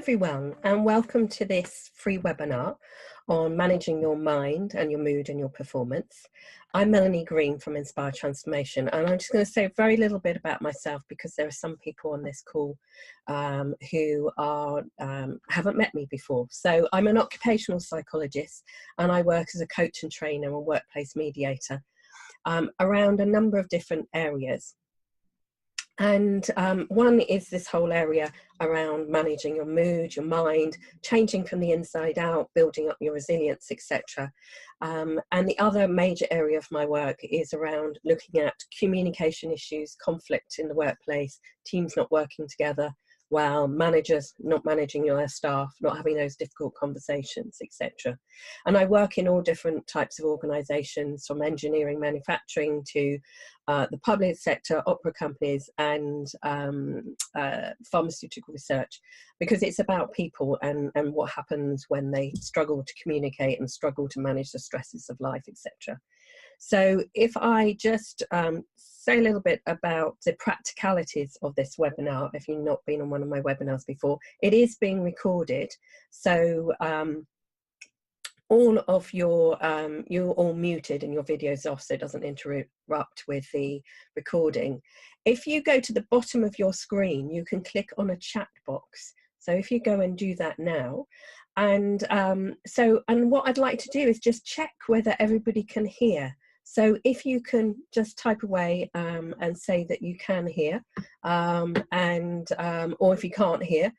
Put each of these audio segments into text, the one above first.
everyone, and welcome to this free webinar on managing your mind and your mood and your performance. I'm Melanie Greene from Inspire Transformation, and I'm just going to say a very little bit about myself because there are some people on this call who haven't met me before. So I'm an occupational psychologist, and I work as a coach and trainer and workplace mediator around a number of different areas. And one is this whole area around managing your mood, your mind, changing from the inside out, building up your resilience, etc. And the other major area of my work is around looking at communication issues, conflict in the workplace, teams not working together well, managers not managing their staff, not having those difficult conversations, etc. And I work in all different types of organisations, from engineering, manufacturing to the public sector, opera companies, and pharmaceutical research, because it's about people and what happens when they struggle to communicate and struggle to manage the stresses of life, etc. So if I just say a little bit about the practicalities of this webinar, if you've not been on one of my webinars before, it is being recorded. So all of your, you're all muted and your video's off so it doesn't interrupt with the recording. If you go to the bottom of your screen, you can click on a chat box. So if you go and do that now, and what I'd like to do is just check whether everybody can hear. So if you can just type away and say that you can hear, or if you can't hear.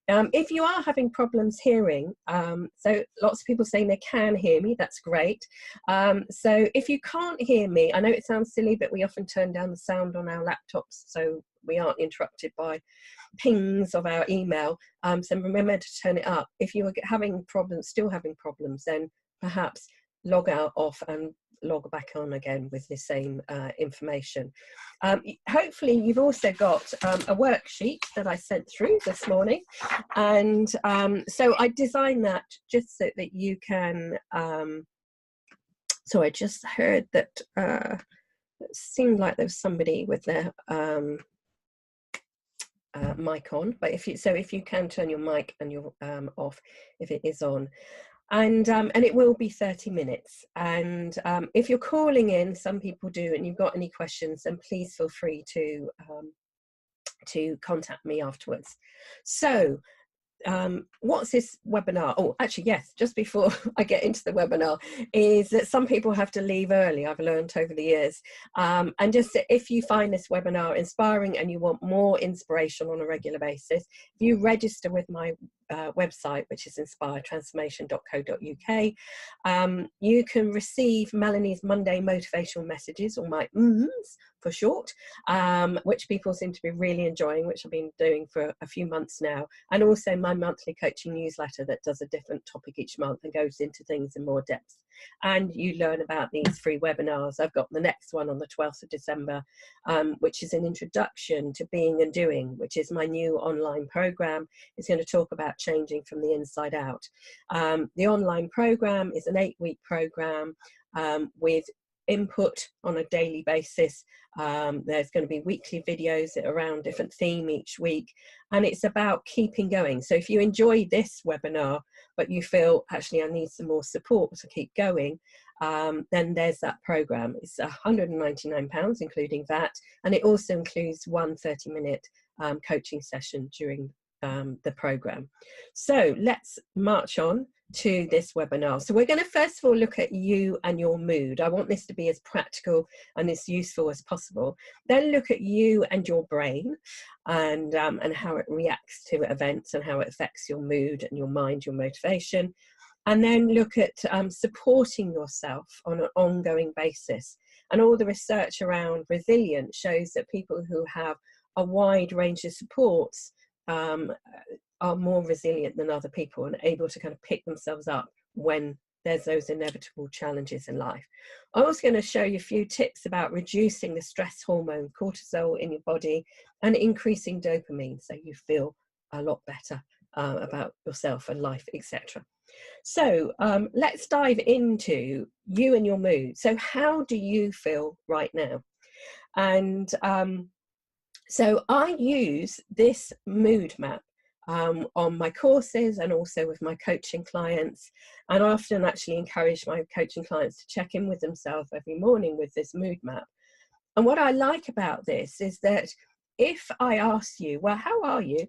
If you are having problems hearing, so lots of people saying they can hear me, that's great. So if you can't hear me, I know it sounds silly, but we often turn down the sound on our laptops so we aren't interrupted by pings of our email. So remember to turn it up. If you are having problems, still having problems, then perhaps log out off and log back on again with the same information. Hopefully you've also got a worksheet that I sent through this morning, and so I designed that just so that you can so I just heard that it seemed like there was somebody with their mic on, but if you can turn your mic and your off if it is on. And it will be 30 minutes. And if you're calling in, some people do, and you've got any questions, then please feel free to contact me afterwards. So what's this webinar? Oh, actually, yes, just before I get into the webinar, is that some people have to leave early, I've learned over the years. And just if you find this webinar inspiring and you want more inspiration on a regular basis, if you register with my website, which is inspiretransformation.co.uk, you can receive Melanie's Monday motivational messages, or my for short, which people seem to be really enjoying, which I've been doing for a few months now, and also my monthly coaching newsletter that does a different topic each month and goes into things in more depth. And you learn about these free webinars. I've got the next one on the 12th of December, which is an introduction to being and doing, which is my new online program. It's going to talk about changing from the inside out. The online program is an 8-week program with input on a daily basis. There's going to be weekly videos around different theme each week, and it's about keeping going. So if you enjoy this webinar but you feel actually I need some more support to keep going, then there's that program. It's £199 including that, and it also includes one 30-minute coaching session during the program. So let's march on to this webinar. So we're going to first of all look at you and your mood. I want this to be as practical and as useful as possible. Then look at you and your brain, and how it reacts to events and how it affects your mood and your mind, your motivation. And then look at supporting yourself on an ongoing basis. And all the research around resilience shows that people who have a wide range of supports are more resilient than other people and able to kind of pick themselves up when there's those inevitable challenges in life. I'm also going to show you a few tips about reducing the stress hormone cortisol in your body and increasing dopamine so you feel a lot better about yourself and life, etc. So let's dive into you and your mood. So how do you feel right now? And so I use this mood map on my courses and also with my coaching clients. And I often actually encourage my coaching clients to check in with themselves every morning with this mood map. And what I like about this is that if I ask you, well, how are you?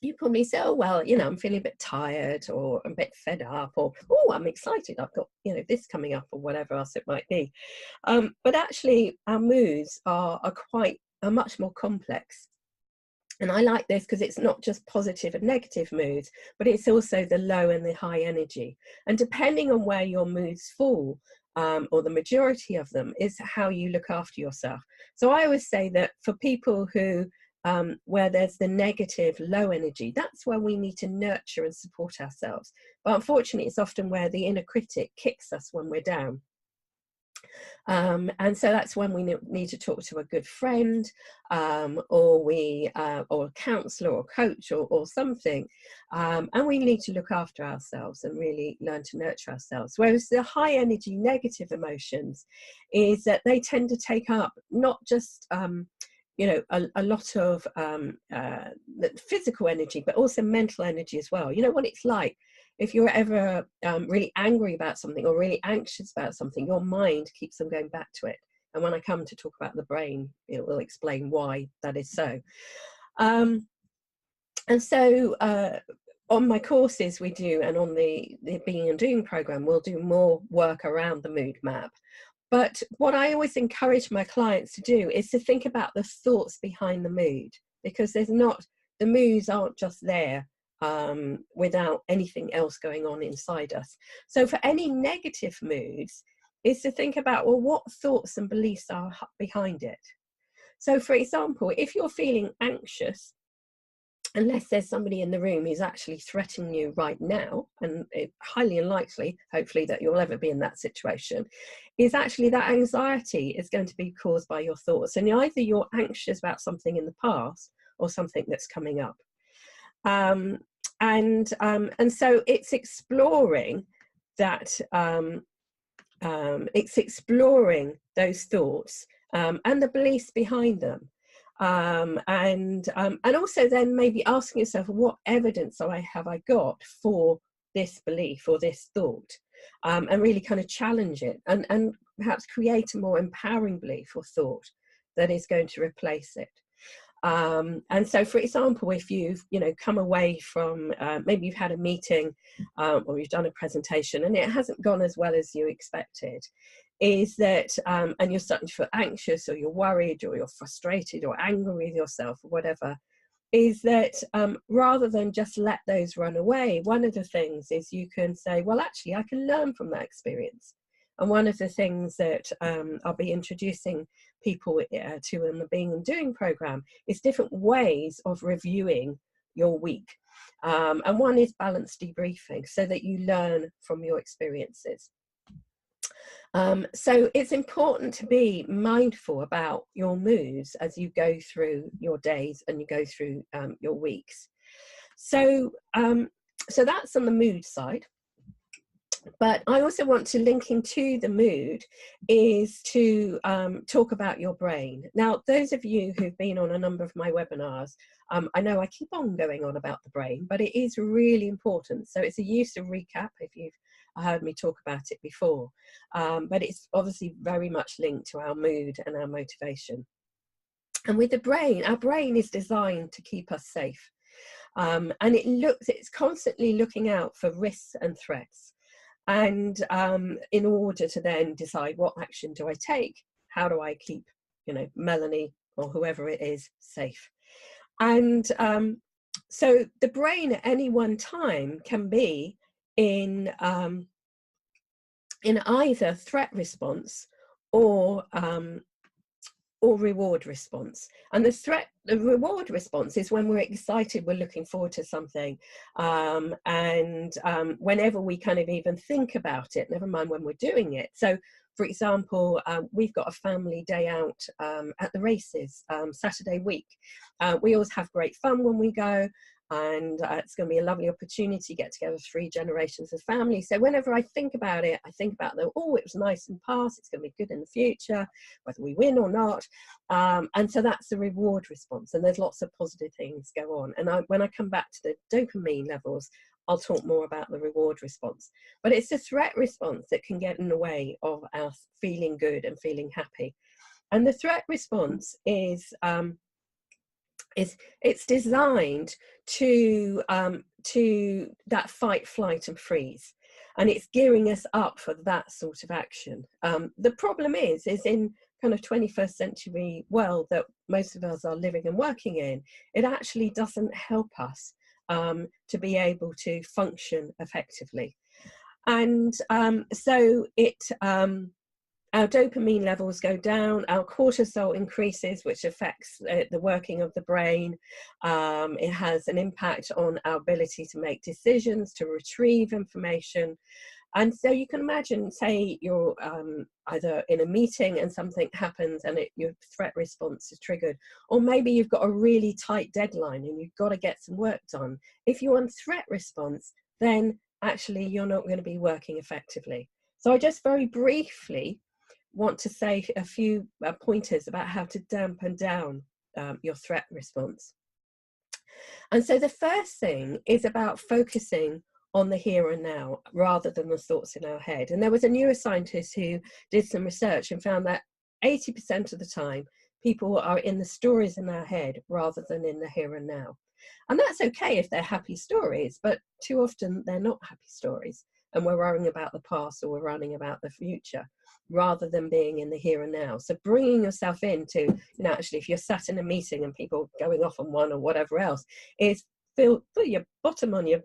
You probably say, oh, well, you know, I'm feeling a bit tired, or I'm a bit fed up, or, oh, I'm excited, I've got, you know, this coming up, or whatever else it might be. But actually, our moods are much more complex. And I like this because it's not just positive and negative moods, but it's also the low and the high energy. And depending on where your moods fall, or the majority of them, is how you look after yourself. So I always say that for people who, where there's the negative, low energy, that's where we need to nurture and support ourselves. But unfortunately, it's often where the inner critic kicks us when we're down. And so that's when we need to talk to a good friend, or a counsellor or coach, or something, and we need to look after ourselves and really learn to nurture ourselves. Whereas the high energy negative emotions is that they tend to take up not just you know, a lot of physical energy, but also mental energy as well. You know what it's like if you're ever really angry about something or really anxious about something, your mind keeps on going back to it. And when I come to talk about the brain, it will explain why that is so. And so on my courses we do, and on the Being and Doing program, we'll do more work around the mood map. But what I always encourage my clients to do is to think about the thoughts behind the mood, because the moods aren't just there without anything else going on inside us. So for any negative moods, is to think about, well, what thoughts and beliefs are behind it. So for example, if you're feeling anxious, unless there's somebody in the room who's actually threatening you right now, and it's highly unlikely, hopefully, that you'll ever be in that situation, is actually that anxiety is going to be caused by your thoughts. And either you're anxious about something in the past or something that's coming up. And so it's exploring that, it's exploring those thoughts and the beliefs behind them. And also then maybe asking yourself, what evidence have I got for this belief or this thought, and really kind of challenge it, and perhaps create a more empowering belief or thought that is going to replace it. And so, for example, if you've come away from maybe you've had a meeting or you've done a presentation and it hasn't gone as well as you expected, is that and you're starting to feel anxious, or you're worried, or you're frustrated or angry with yourself or whatever, is that rather than just let those run away, one of the things is you can say, well, actually I can learn from that experience. And one of the things that I'll be introducing people to in the Being and Doing program is different ways of reviewing your week. And one is balanced debriefing, so that you learn from your experiences. So it's important to be mindful about your moods as you go through your days and you go through your weeks. So that's on the mood side. But I also want to link into the mood is to talk about your brain. Now, those of you who've been on a number of my webinars, I know I keep on going on about the brain, but it is really important. So it's a use of recap if you've heard me talk about it before. But it's obviously very much linked to our mood and our motivation. And with the brain, our brain is designed to keep us safe. And it's constantly looking out for risks and threats. And in order to then decide, what action do I take? How do I keep, Melanie or whoever it is safe? And so the brain at any one time can be in either threat response or reward response. And the reward response is when we're excited, we're looking forward to something, and whenever we kind of even think about it, never mind when we're doing it. So for example, we've got a family day out at the races Saturday week. We always have great fun when we go, and it's going to be a lovely opportunity to get together 3 generations of family. So whenever I think about it, I think about the, oh, it was nice in the past, it's going to be good in the future, whether we win or not. And so that's the reward response, and there's lots of positive things go on. And when I come back to the dopamine levels, I'll talk more about the reward response. But it's the threat response that can get in the way of us feeling good and feeling happy. And the threat response is it's designed to that fight, flight and freeze, and it's gearing us up for that sort of action. The problem is in kind of 21st century world that most of us are living and working in, it actually doesn't help us to be able to function effectively. And so our dopamine levels go down, our cortisol increases, which affects the working of the brain. It has an impact on our ability to make decisions, to retrieve information. And so you can imagine, say you're either in a meeting and something happens and your threat response is triggered, or maybe you've got a really tight deadline and you've got to get some work done. If you're on threat response, then actually you're not going to be working effectively. So I just very briefly want to say a few pointers about how to dampen down your threat response. And so the first thing is about focusing on the here and now rather than the thoughts in our head. And there was a neuroscientist who did some research and found that 80% of the time people are in the stories in their head rather than in the here and now. And that's okay if they're happy stories, but too often they're not happy stories, and we're worrying about the past or we're running about the future rather than being in the here and now. So bringing yourself into, actually if you're sat in a meeting and people going off on one or whatever else, is put your bottom on your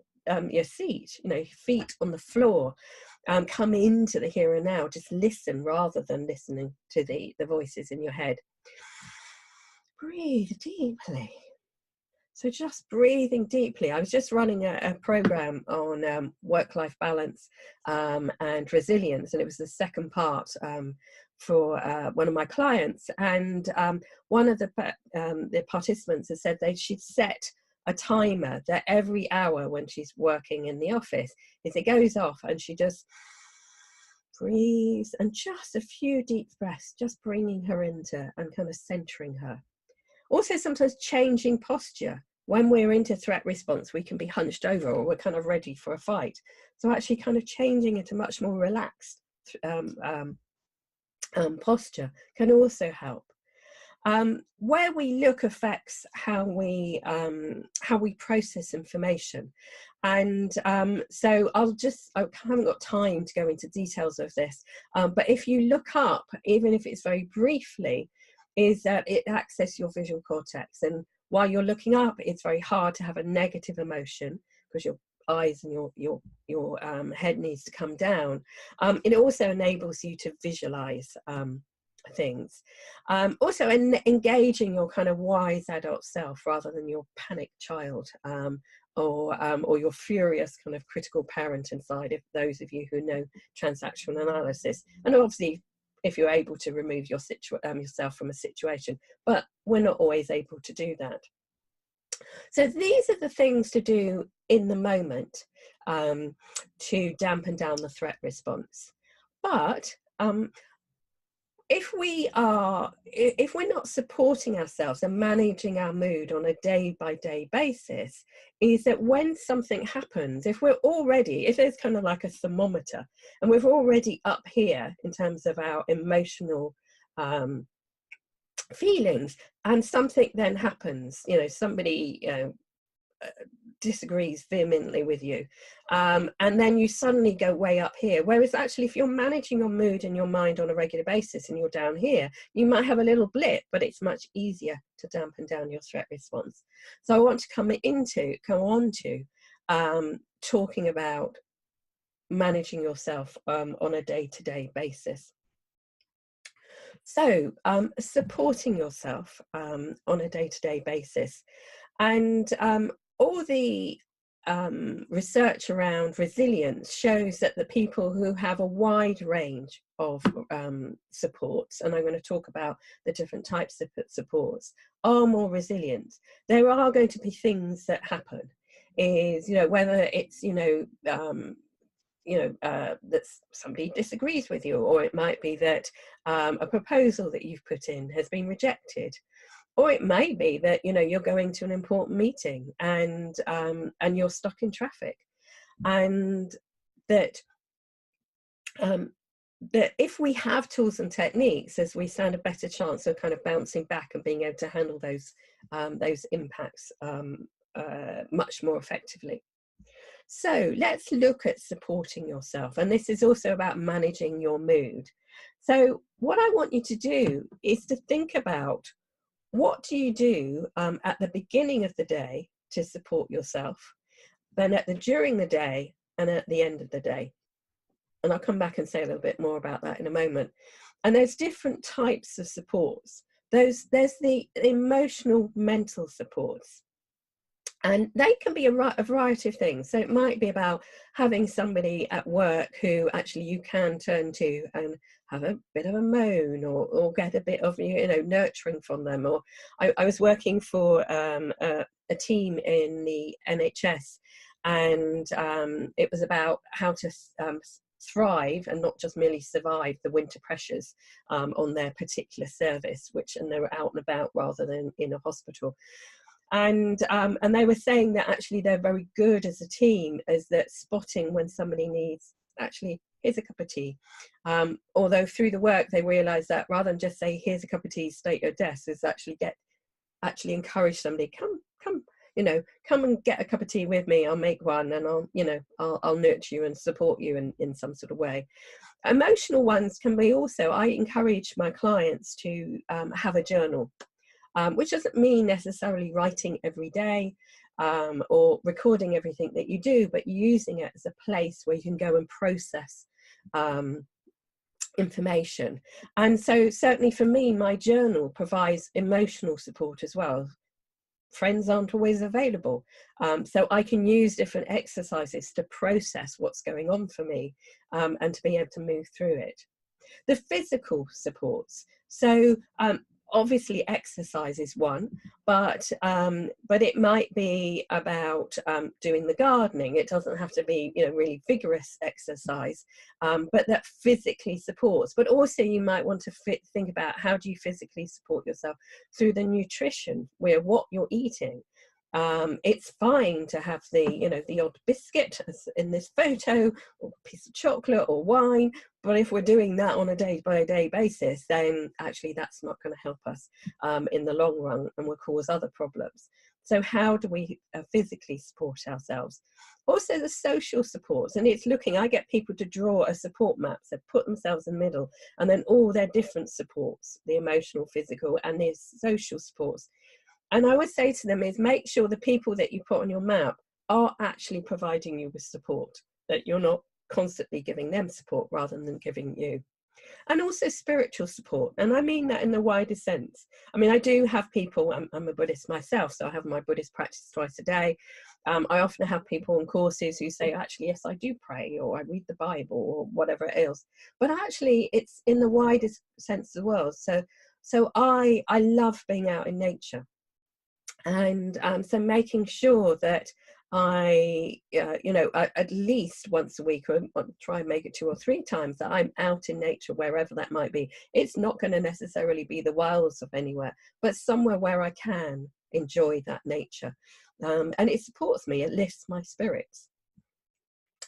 seat, your feet on the floor, come into the here and now, just listen rather than listening to the voices in your head. Breathe deeply. So just breathing deeply. I was just running a program on work-life balance and resilience, and it was the second part for one of my clients. And one of the participants has said she'd set a timer that every hour when she's working in the office, if it goes off, and she just breathes and just a few deep breaths, just bringing her into and kind of centering her. Also, sometimes changing posture. When we're into threat response, we can be hunched over or we're kind of ready for a fight. So actually kind of changing into much more relaxed posture can also help. Where we look affects how we process information. And so I haven't got time to go into details of this, but if you look up, even if it's very briefly, is that it accesses your visual cortex. And while you're looking up, it's very hard to have a negative emotion because your eyes and your head needs to come down. It also enables you to visualize things. Also engaging your kind of wise adult self rather than your panicked child or your furious kind of critical parent inside, if those of you who know transactional analysis. And obviously, if you're able to remove yourself from a situation, but we're not always able to do that. So these are the things to do in the moment to dampen down the threat response. But if we're not supporting ourselves and managing our mood on a day-by-day basis, is that when something happens, if there's kind of like a thermometer and we're already up here in terms of our emotional feelings, and something then happens, somebody disagrees vehemently with you, and then you suddenly go way up here, whereas actually if you're managing your mood and your mind on a regular basis and you're down here, you might have a little blip, but it's much easier to dampen down your threat response. So I want to go on to talking about managing yourself on a day-to-day basis. So supporting yourself on a day-to-day basis, and all the research around resilience shows that the people who have a wide range of supports, and I'm going to talk about the different types of supports, are more resilient. There are going to be things that happen, is, you know, whether it's, you know, that somebody disagrees with you, or it might be that a proposal that you've put in has been rejected, or it may be that, you know, you're going to an important meeting and you're stuck in traffic, and that that if we have tools and techniques, as we stand a better chance of kind of bouncing back and being able to handle those impacts much more effectively. So let's look at supporting yourself, and this is also about managing your mood. So what I want you to do is to think about, what do you do at the beginning of the day to support yourself, then during the day, and at the end of the day. And I'll come back and say a little bit more about that in a moment. And there's different types of supports. There's the emotional, mental supports. And they can be a variety of things. So it might be about having somebody at work who actually you can turn to and have a bit of a moan, or get a bit of, you know, nurturing from them. Or I was working for a team in the NHS, and it was about how to thrive and not just merely survive the winter pressures on their particular service, and they were out and about rather than in a hospital. And they were saying that actually they're very good as a team, as that spotting when somebody needs, actually, here's a cup of tea. Although through the work they realised that rather than just say, here's a cup of tea, stay at your desk, is actually encourage somebody, come, you know, come and get a cup of tea with me. I'll make one, and I'll nurture you and support you in some sort of way. Emotional ones can be also, I encourage my clients to have a journal. Which doesn't mean necessarily writing every day or recording everything that you do, but using it as a place where you can go and process information. And so certainly for me, my journal provides emotional support as well. Friends aren't always available, so I can use different exercises to process what's going on for me, and to be able to move through it. The physical supports, so obviously exercise is one, but it might be about doing the gardening. It doesn't have to be, you know, really vigorous exercise, but that physically supports. But also you might want to think about, how do you physically support yourself through the nutrition, where what you're eating. It's fine to have the odd biscuit, as in this photo, or a piece of chocolate or wine, but if we're doing that on a day-by-day basis, then actually that's not going to help us in the long run, and will cause other problems. So how do we physically support ourselves? Also the social supports, and it's looking, I get people to draw a support map, so put themselves in the middle, and then all their different supports, the emotional, physical, and the social supports. And I would say to them is, make sure the people that you put on your map are actually providing you with support, that you're not constantly giving them support rather than giving you. And also spiritual support, and I mean that in the widest sense. I mean, I do have people, I'm a Buddhist myself, so I have my Buddhist practice twice a day. I often have people on courses who say, actually, yes, I do pray, or I read the Bible, or whatever else. But actually, it's in the widest sense of the world. So I love being out in nature. And so making sure that I, at least once a week, or try and make it 2 or 3 times, that I'm out in nature, wherever that might be. It's not going to necessarily be the wilds of anywhere, but somewhere where I can enjoy that nature. And it supports me, it lifts my spirits.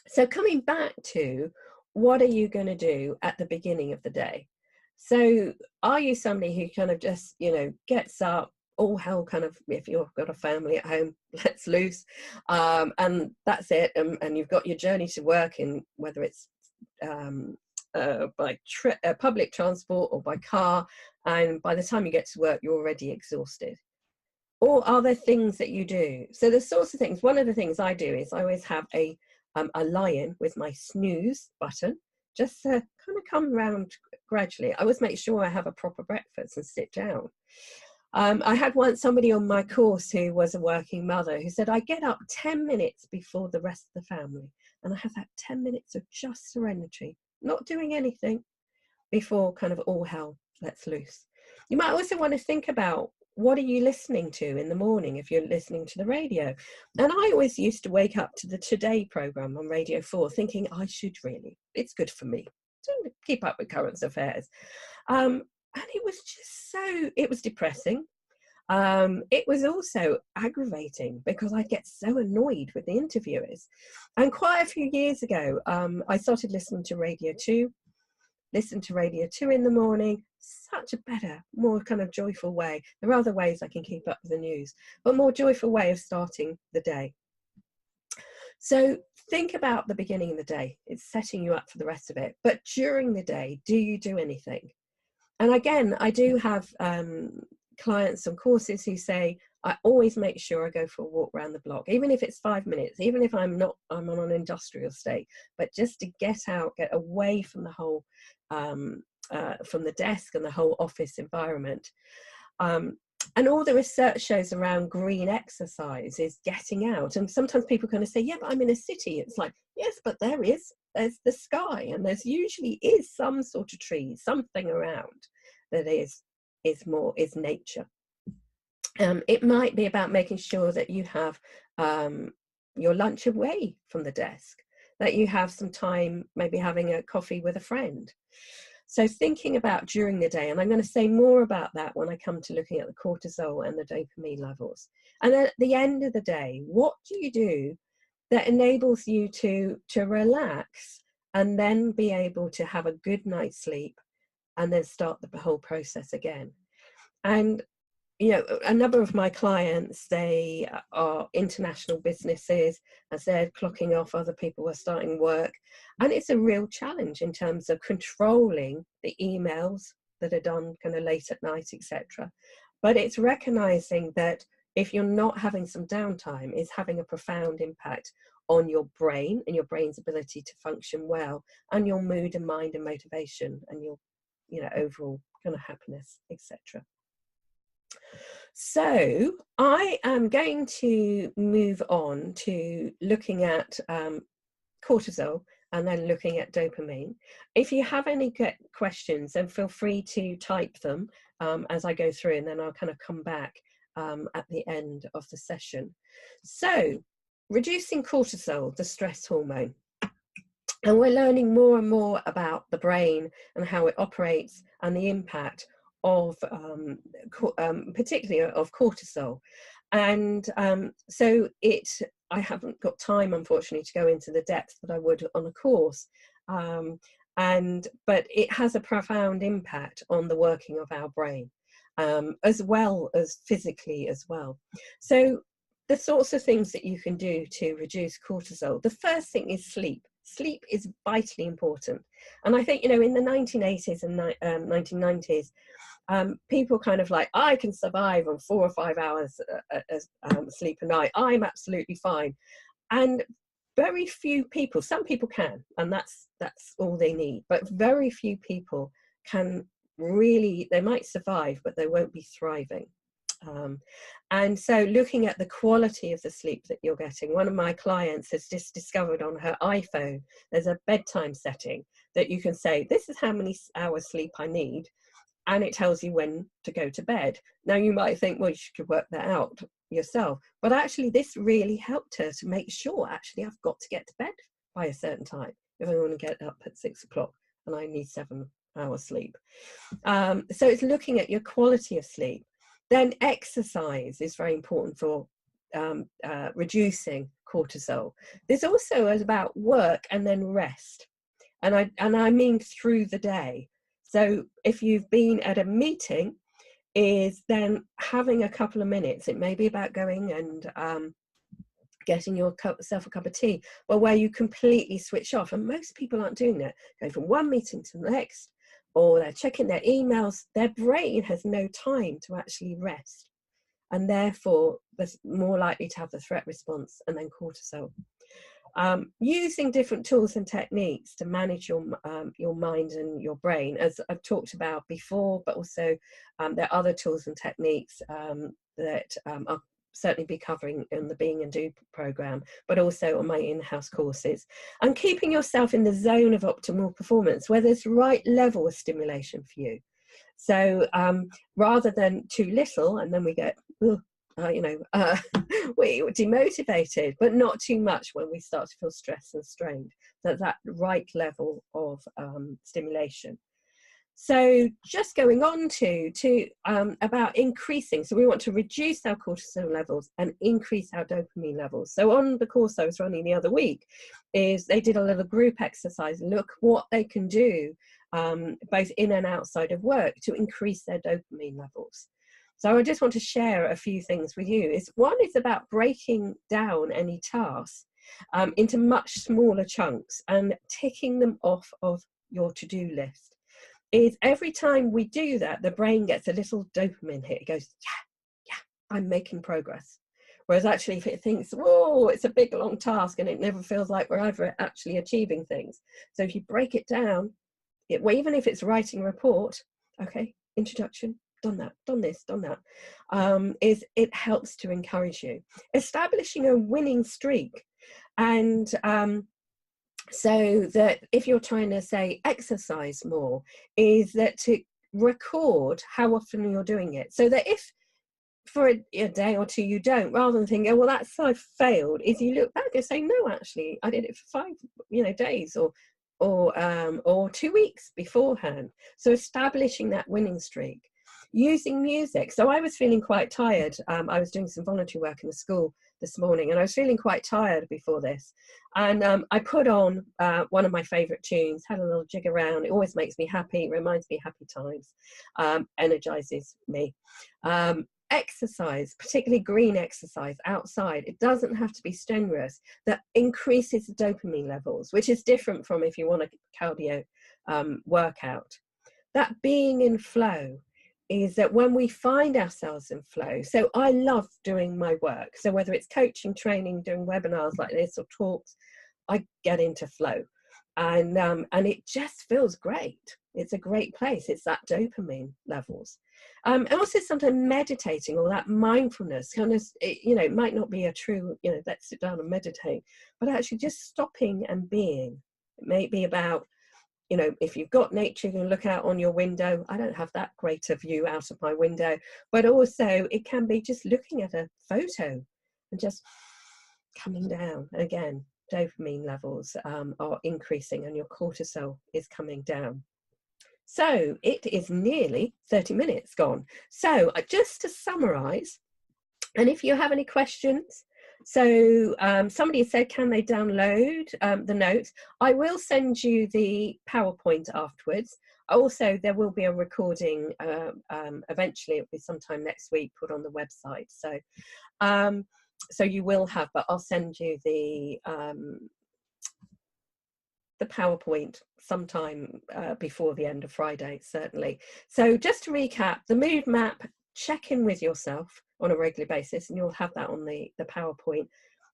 So coming back to, what are you going to do at the beginning of the day? So are you somebody who kind of just, gets up, all hell kind of, if you've got a family at home, lets loose, and that's it, and you've got your journey to work in, whether it's by public transport or by car, and by the time you get to work you're already exhausted? Or are there things that you do? So the sorts of things, one of the things I do is I always have a lie-in with my snooze button, just to kind of come round gradually. I always make sure I have a proper breakfast and sit down. I had once somebody on my course who was a working mother who said, I get up 10 minutes before the rest of the family, and I have that 10 minutes of just serenity, not doing anything, before kind of all hell lets loose. You might also want to think about, what are you listening to in the morning if you're listening to the radio? And I always used to wake up to the Today programme on Radio 4 thinking, I should really, it's good for me to keep up with current affairs. And it was just so, it was depressing. It was also aggravating because I'd get so annoyed with the interviewers. And quite a few years ago, I started listening to Radio 2, listen to Radio 2 in the morning. Such a better, more kind of joyful way. There are other ways I can keep up with the news, but more joyful way of starting the day. So think about the beginning of the day. It's setting you up for the rest of it. But during the day, do you do anything? And again, I do have clients on courses who say, I always make sure I go for a walk around the block, even if it's 5 minutes, even if I'm on an industrial state, but just to get out, get away from the whole, from the desk and the whole office environment. And all the research shows around green exercise is getting out. And sometimes people kind of say, yeah, but I'm in a city. It's like, yes, but there's the sky, and there's usually is some sort of tree, something around that is nature. It might be about making sure that you have your lunch away from the desk, that you have some time, maybe having a coffee with a friend. So thinking about during the day, and I'm going to say more about that when I come to looking at the cortisol and the dopamine levels. And then at the end of the day, what do you do that enables you to relax and then be able to have a good night's sleep and then start the whole process again? And you know, a number of my clients, they are international businesses. As they're clocking off, other people are starting work. And it's a real challenge in terms of controlling the emails that are done kind of late at night, etc. But it's recognizing that if you're not having some downtime, it's having a profound impact on your brain and your brain's ability to function well, and your mood and mind and motivation, and your, you know, overall kind of happiness, etc. So I am going to move on to looking at cortisol and then looking at dopamine. If you have any questions, then feel free to type them as I go through, and then I'll kind of come back at the end of the session. So reducing cortisol, the stress hormone. And we're learning more and more about the brain and how it operates and the impact of particularly of cortisol. And so I haven't got time, unfortunately, to go into the depth that I would on a course, but it has a profound impact on the working of our brain, as well as physically as well. So the sorts of things that you can do to reduce cortisol, the first thing is sleep. Sleep is vitally important. And I think, you know, in the 1980s and 1990s, people kind of like, I can survive on 4 or 5 hours sleep a night. I'm absolutely fine. And very few people, some people can, and that's all they need. But very few people can really, they might survive, but they won't be thriving. And so looking at the quality of the sleep that you're getting, one of my clients has just discovered on her iPhone, there's a bedtime setting that you can say, this is how many hours sleep I need, and it tells you when to go to bed. Now you might think, well, you should work that out yourself, but actually this really helped her to make sure, actually, I've got to get to bed by a certain time if I want to get up at 6 o'clock and I need 7 hours sleep. So it's looking at your quality of sleep. Then exercise is very important for reducing cortisol. There's also about work and then rest. And I mean through the day. So if you've been at a meeting, is then having a couple of minutes. It may be about going and getting yourself a cup of tea, but where you completely switch off. And most people aren't doing that. Going from one meeting to the next, or they're checking their emails. Their brain has no time to actually rest. And therefore, they're more likely to have the threat response and then cortisol. Using different tools and techniques to manage your mind and your brain, as I've talked about before, but also there are other tools and techniques that I'll certainly be covering in the Being and Do program, but also on my in-house courses. And keeping yourself in the zone of optimal performance, where there's the right level of stimulation for you. So rather than too little, and then we get, we're demotivated, but not too much when we start to feel stressed and strained. That right level of stimulation. So just going on to about increasing. So we want to reduce our cortisol levels and increase our dopamine levels. So on the course I was running the other week, is they did a little group exercise, look what they can do both in and outside of work to increase their dopamine levels. So I just want to share a few things with you. One is about breaking down any tasks into much smaller chunks and ticking them off of your to-do list. Is every time we do that, the brain gets a little dopamine hit. It goes, yeah, I'm making progress. Whereas actually if it thinks, whoa, it's a big long task, and it never feels like we're ever actually achieving things. So if you break it down, even if it's writing a report, okay, introduction, done that, done this, done that, it helps to encourage you. Establishing a winning streak. And so that if you're trying to say exercise more, is that to record how often you're doing it, so that if for a day or two you don't, rather than thinking, oh well, that's I failed, is you look back and say, no, actually I did it for 5 days or 2 weeks beforehand. So establishing that winning streak. Using music. So I was feeling quite tired. I was doing some volunteer work in the school this morning, and I was feeling quite tired before this. And I put on one of my favourite tunes, had a little jig around. It always makes me happy, reminds me happy times, energizes me. Exercise, particularly green exercise outside. It doesn't have to be strenuous. That increases the dopamine levels, which is different from if you want a cardio workout. That being in flow is that when we find ourselves in flow, so I love doing my work. So whether it's coaching, training, doing webinars like this or talks, I get into flow. And it just feels great. It's a great place. It's that dopamine levels. And also sometimes meditating or that mindfulness kind of, it might not be a true, let's sit down and meditate, but actually just stopping and being. It may be about, if you've got nature, you can look out on your window. I don't have that great a view out of my window, but also it can be just looking at a photo and just coming down. Again, dopamine levels are increasing and your cortisol is coming down. So it is nearly 30 minutes gone. So just to summarize, and if you have any questions, so somebody said, can they download the notes? I will send you the PowerPoint afterwards. Also, there will be a recording. Eventually, it'll be sometime next week, put on the website. So you will have, but I'll send you the PowerPoint sometime before the end of Friday, certainly. So just to recap, the mood map, check in with yourself on a regular basis, and you'll have that on the PowerPoint.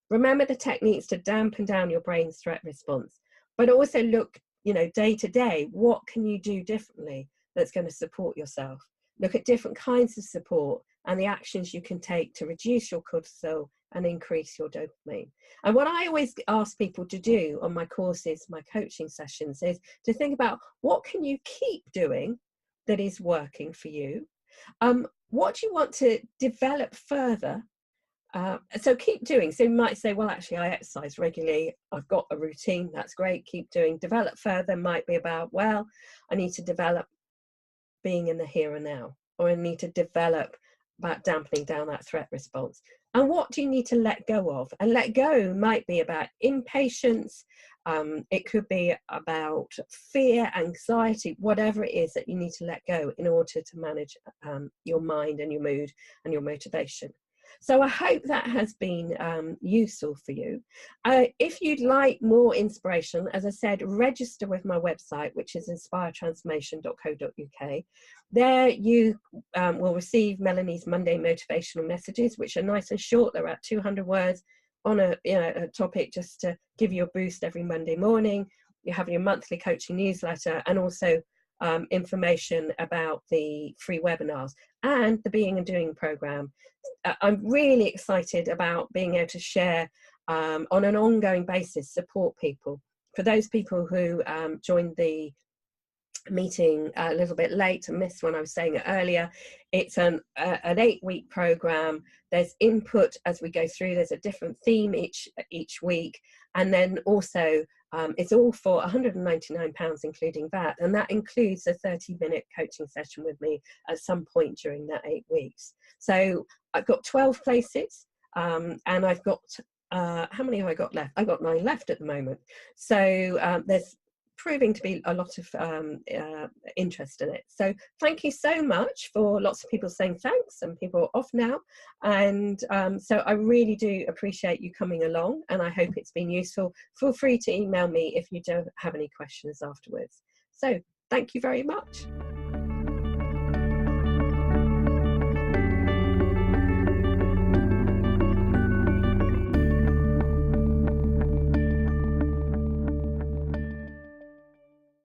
Remember the techniques to dampen down your brain's threat response, but also look, day to day, what can you do differently that's going to support yourself? Look at different kinds of support and the actions you can take to reduce your cortisol and increase your dopamine. And what I always ask people to do on my courses, my coaching sessions, is to think about what can you keep doing that is working for you. What do you want to develop further? So keep doing. So you might say, well, actually, I exercise regularly. I've got a routine. That's great. Keep doing. Develop further might be about, well, I need to develop being in the here and now, or I need to develop about dampening down that threat response. And what do you need to let go of? And let go might be about impatience. It could be about fear, anxiety, whatever it is that you need to let go in order to manage your mind and your mood and your motivation. So I hope that has been useful for you. If you'd like more inspiration, as I said, register with my website, which is inspiretransformation.co.uk. There you will receive Melanie's Monday motivational messages, which are nice and short. They're about 200 words. on a topic just to give you a boost every Monday morning. You have your monthly coaching newsletter, and also information about the free webinars and the Being and Doing program. I'm really excited about being able to share on an ongoing basis, support people. For those people who joined the meeting a little bit late and missed when I was saying it earlier, it's an 8-week program. There's input as we go through. There's a different theme each week, and then also it's all for £199 including that, and that includes a 30-minute coaching session with me at some point during that 8 weeks. So I've got 12 places, and I've got how many have I got left? I've got 9 left at the moment. So there's proving to be a lot of interest in it. So thank you so much for lots of people saying thanks, and people are off now. And so I really do appreciate you coming along, and I hope it's been useful. Feel free to email me if you don't have any questions afterwards. So thank you very much.